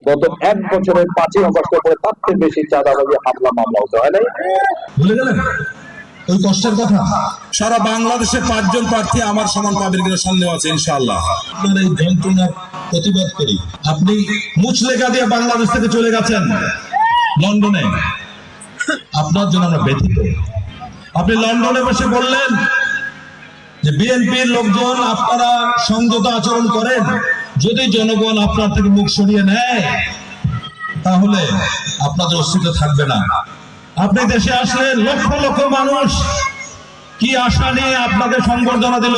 গত 1 বছরের 5ই আগস্টের পরে তার থেকে বেশি চাঁদাবাজি হামলা মামলা হতে হয় নাই। ভুলে গেলেন ওই কষ্টের কথা? সারা বাংলাদেশে 5 জন প্রার্থী আমার সমান পাবেন কিনা সন্দেহ আছে ইনশাআল্লাহ। আপনার এই যন্ত্রণার প্রতিবাদ করি। আপনি মুচলেখা দিয়ে বাংলাদেশ থেকে চলে গেছেন লন্ডনে, আপনার জন্য আমরা ব্যথিত। আপনি লন্ডনে বসে বললেন যে বিএনপির লোকজন আপনারা সংযত আচরণ করেন, যদি জনগণ আপনার থেকে মুখ সরিয়ে নেয় তাহলে আপনাদের অস্তিত্ব থাকবে না। আপনি দেশে আসলেন, লক্ষ লক্ষ মানুষ কি আশা নিয়ে আপনাকে সংবর্ধনা দিল,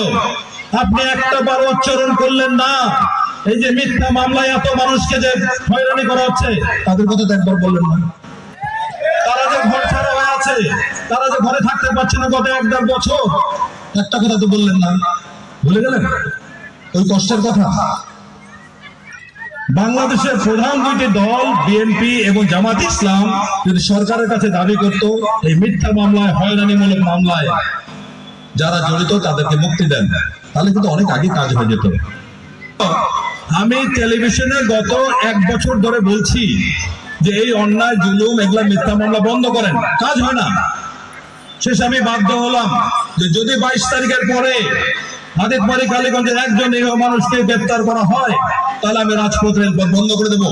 আপনি একটা বার উচ্চারণ করলেন না এই যে মিথ্যা মামলায় এত মানুষকে যে হয়রানি করা হচ্ছে তাদের কথা তো একবার বললেন না। তারা যে ঘর ছাড়া হয়ে আছে, তারা যে ঘরে থাকতে পারছে না গত 1.5 বছর, একটা কথা তো বললেন না। ভুলে গেলেন ওই কষ্টের কথা? বাংলাদেশের প্রধান 2টি দল বিএনপি এবং জামাত ইসলাম যদি সরকারের কাছে দাবি করত এই মিথ্যা মামলায়, হয়রানিমূলক মামলায় যারা জড়িত তাদেরকে মুক্তি দেন, তাহলে কিন্তু অনেক আগে কাজ হয়ে যেত। আমি টেলিভিশনে গত 1 বছর ধরে বলছি যে এই অন্যায়, জুলুম, এগুলা মিথ্যা মামলা বন্ধ করেন, কাজ হয় না। শেষ আমি বাধ্য হলাম যে যদি 22 তারিখের পরে হাদিদবাড়ি কালীগঞ্জের একজন নিরীহ মানুষকে গ্রেফতার করা হয় তাহলে আমি রাজপথ রেলপথ বন্ধ করে দেব।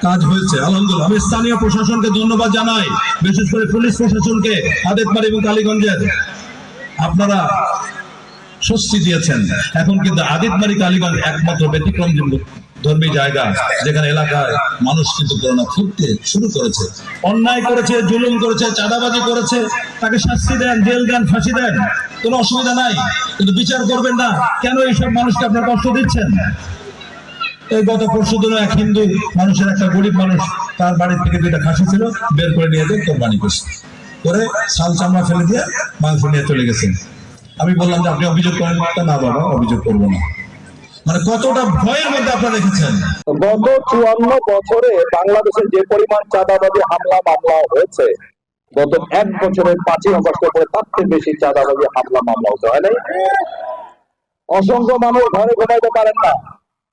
কাজ হয়েছে আলহামদুলিল্লাহ। আমি স্থানীয় প্রশাসনকে ধন্যবাদ জানাই, বিশেষ করে পুলিশ প্রশাসনকে, হাদিদবাড়ি এবং কালীগঞ্জের আপনারা স্বস্তি দিয়েছেন। এখন কিন্তু হাদিদবাড়ি কালীগঞ্জ একমাত্র ব্যতিক্রম ধর্মী জায়গা যেখানে এলাকায় মানুষ কিন্তু করোনা ফুটতে শুরু করেছে। অন্যায় করেছে, জুলুম করেছে, চাঁদাবাজি করেছে, তাকে শাস্তি দেন, জেল দেন, ফাঁসি দেন, কোনো অসুবিধা নাই, কিন্তু বিচার করবেন না। কেন এইসব মানুষকে আপনারা কষ্ট দিচ্ছেন? এই গত পরশুদিনও এক হিন্দু মানুষের, একটা গরিব মানুষ, তার বাড়ির থেকে 2টা খাসি ছিল, বের করে নিয়ে যেয়ে কোরবানি করছে, করে ছাল চামড়া ফেলে দিয়ে মাংস নিয়ে চলে গেছেন। আমি বললাম যে আপনি অভিযোগ করেন? না বাবা, অভিযোগ করবো না। মানে কতটা ভয়ের মধ্যে আপনারা রেখেছেন। গত 54 বছরে বাংলাদেশে যে পরিমাণ চাঁদাবাজি হামলা মামলা হয়েছে, গত 1 বছরের 5ই আগস্টের পরে তার থেকে বেশি চাঁদাবাজি হামলা মামলা হতে হয় নাই। অসংখ্য মানুষ ঘরে ঘুমাইতে পারেন না,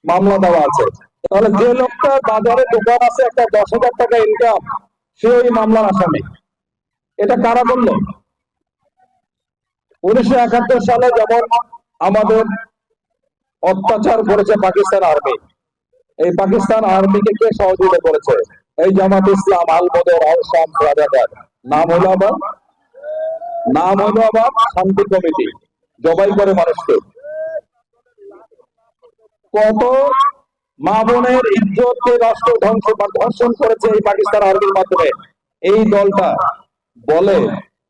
মামলা দেওয়া আছে। তাহলে যে লোকটা বাজারে দোকান আছে, একটা 10,000 টাকা ইনকাম, সে ওই মামলার আসামি। এটা কারা বলল? 1971 সালে যেমন আমাদের অত্যাচার করেছে পাকিস্তান আর্মি, এই পাকিস্তান আর্মিকে কে সহযোগিতা করেছে? এই জামাত ইসলাম, আল বদর, আল শাম, রাজাকার। নাম হলো আবার শান্তি কমিটি, জবাই করে মানুষকে। কত মা বোনের ইজ্জতকে রাষ্ট্র ধর্ষণ করেছে এই পাকিস্তান আর্মির মাধ্যমে। এই দলটা বলে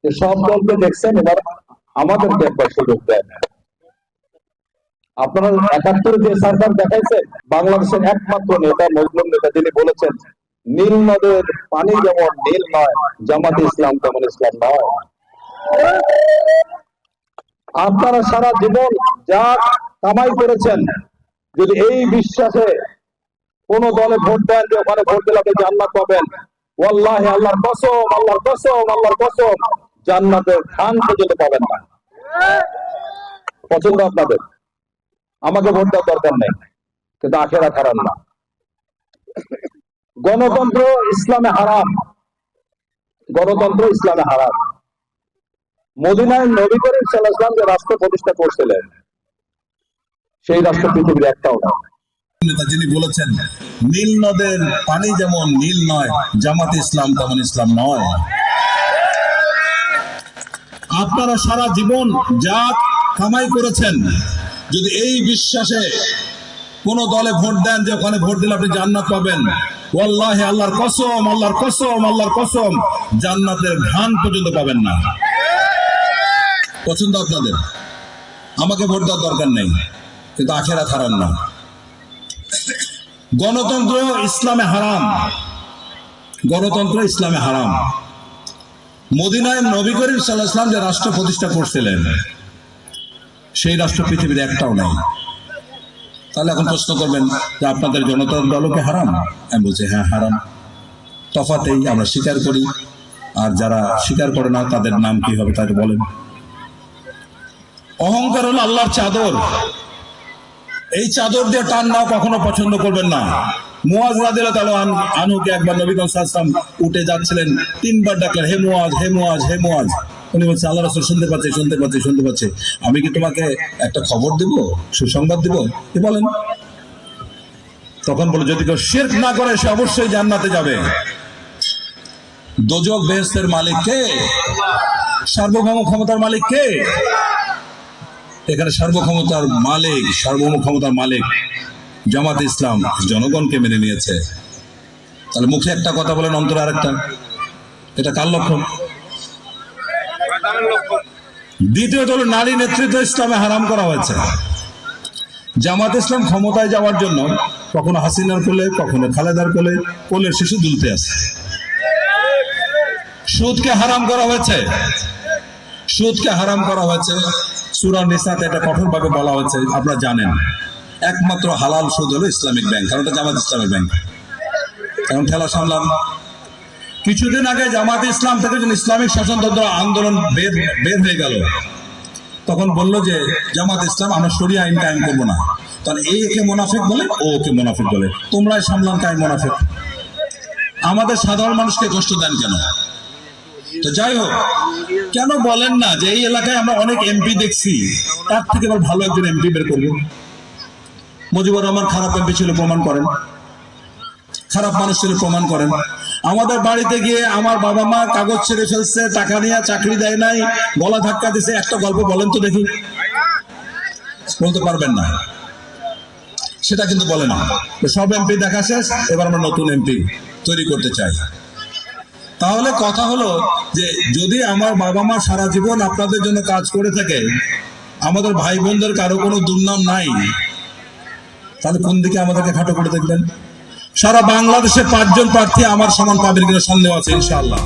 যে সব দলকে দেখছেন, এবার আমাদেরকে একবার সুযোগ দেন। আপনারা 71 যে সরকার দেখাইছে, বাংলাদেশের একমাত্র নেতা, মজলুম নেতা, যিনি বলেছেন নীল নদের পানি যেমন নীল নয়, জামাত ইসলাম তেমন ইসলাম নয়। আপনারা সারা জীবন যা কামাই করেছেন, যদি এই বিশ্বাসে কোন দলে ভোট দেন যে ওখানে ভোট দিলে আপনি জান্নাত পাবেন, ওয়াল্লাহি, আল্লাহর কসম, আল্লাহর কসম, আল্লাহর কসম, জান্নাতের ধান পর্যন্ত পাবেন না। পছন্দ আপনাদের, আমাকে ভোট দেওয়ার দরকার নেই, কিন্তু আখেরাত হারাম না। গণতন্ত্র ইসলামে হারাম, গণতন্ত্র ইসলামে হারাম। মদিনায় নবী করিম সাল্লাল্লাহু আলাইহি ওয়াসাল্লাম যে রাষ্ট্র প্রতিষ্ঠা করছিলেন, সেই রাষ্ট্র পৃথিবীর একটাও না। যিনি বলেছেন নীল নদের পানি যেমন নীল নয়, জামাত ইসলাম তেমন ইসলাম নয়। আপনারা সারা জীবন যা কামাই করেছেন, যদি এই বিশ্বাসে কোন দলে ভোট দেন যে ওখানে ভোট দিলে আপনি জান্নাত পাবেন, ওয়াল্লাহি, আল্লাহর কসম, আল্লাহর কসম, আল্লাহর কসম, জান্নাতের ঘ্রাণ পর্যন্ত পাবেন না। পছন্দ আপনাদের, আমাকে ভোট দেওয়ার দরকার নেই, কিন্তু আখেরাত হারাম না। গণতন্ত্র ইসলামে হারাম, গণতন্ত্র ইসলামে হারাম। মদিনায় নবী করিম সাল্লাল্লাহু আলাইহি ওয়াসাল্লাম যে রাষ্ট্র প্রতিষ্ঠা করছিলেন, সেই রাষ্ট্র পৃথিবীর একটাও নাই। তাহলে এখন প্রশ্ন করবেন যে আপনাদের জনতার দলও কি হারাম? আমি বলছি হ্যাঁ হারাম। তফাতেই আমরা স্বীকার করি, আর যারা স্বীকার করে না তাদের নাম কি হবে তাকে বলেন। অহংকার হলো আল্লাহর চাদর, এই চাদর দিয়ে টান নাও কখনো পছন্দ করবেন না। মুয়াজ রাদিয়াল্লাহু আনহুকে একবার নবী সাল্লাল্লাহু আলাইহি ওয়াসাল্লাম উঠে যাচ্ছিলেন, 3 বার ডাকলেন, হে মুয়াজ, হে মুয়াজ, হে মুয়াজ। উনি বলছেন, আল্লাহ রাসূল শুনতে পাচ্ছি, আমি কি তোমাকে একটা খবর দেব, সুসংবাদ দেব? কি বলেন? তখন বলে, যদি কেউ শিরক না করে সে অবশ্যই জান্নাতে যাবে। দোজখ বেহেশতের মালিক কে? সার্বভৌম ক্ষমতার মালিক কে? এখানে সার্বক্ষমতার মালিক জামাত ইসলাম জনগণকে মেনে নিয়েছে। তাহলে মুখে একটা কথা বলেন, অন্তরে আরেকটা। এটা কার লক্ষণ? দ্বিতীয়ত হলো, নারী নেতৃত্ব ইসলামে হারাম করা হয়েছে। জামাত ইসলাম ক্ষমতায় যাওয়ার জন্য কখনো হাসিনার কোলে, কখনো খালেদার কোলে, কোলের শিশু দুলতে আছে। সুদকে হারাম করা হয়েছে, সূরা নিসাতে এটা কঠোরভাবে বলা হয়েছে, আপনারা জানেন। একমাত্র হালাল সুদ হলো ইসলামিক ব্যাংক, কারণ এটা জামাত ইসলামের ব্যাংক। এখন ঠেলা সামলাম। কিছুদিন আগে জামাত ইসলাম থেকে যখন ইসলামিক শাসনতন্ত্র আন্দোলন বের হয়ে গেল, তখন বলল যে জামাত ইসলাম আমরা শরিয়া আইন কায়েম করবো না। তাহলে একে মুনাফিক বলে, ও ওকে মুনাফিক বলে, তোমরাই সামলান কায়েম মুনাফিক। আমাদের সাধারণ মানুষকে কষ্ট দেন কেন? তো যাই হোক, কেন বলেন না যে এই এলাকায় আমরা অনেক এমপি দেখছি, তার থেকে আবার ভালো একজন এমপি বের করবো? মুজিবুর রহমান খারাপ এমপি ছিল, প্রমাণ করেন। খারাপ মানুষ ছিল, প্রমাণ করেন। আমাদের বাড়িতে গিয়ে আমার বাবা মা কাগজ ছেড়ে ফেলছে, টাকা নিয়ে চাকরি দেয় নাই, গলা ধাক্কা দিছে, একটা গল্প বলেন তো দেখি। বলতে পারবেন না, সেটা কিন্তু বলে না। সব এমপি দেখা শেষ, এবার আমরা নতুন এমপি তৈরি করতে চাই। তাহলে কথা হলো যে যদি আমার বাবা মা সারা জীবন আপনাদের জন্য কাজ করে থাকে, আমাদের ভাই বোনদের কারো কোনো দুর্নাম নাই, তাহলে কোন দিকে আমাদেরকে খাটো করে দেখবেন? সারা বাংলাদেশে 5 জন প্রার্থী আমার সমান পাবেন কিনা সন্দেহ আছে, ইনশাআল্লাহ।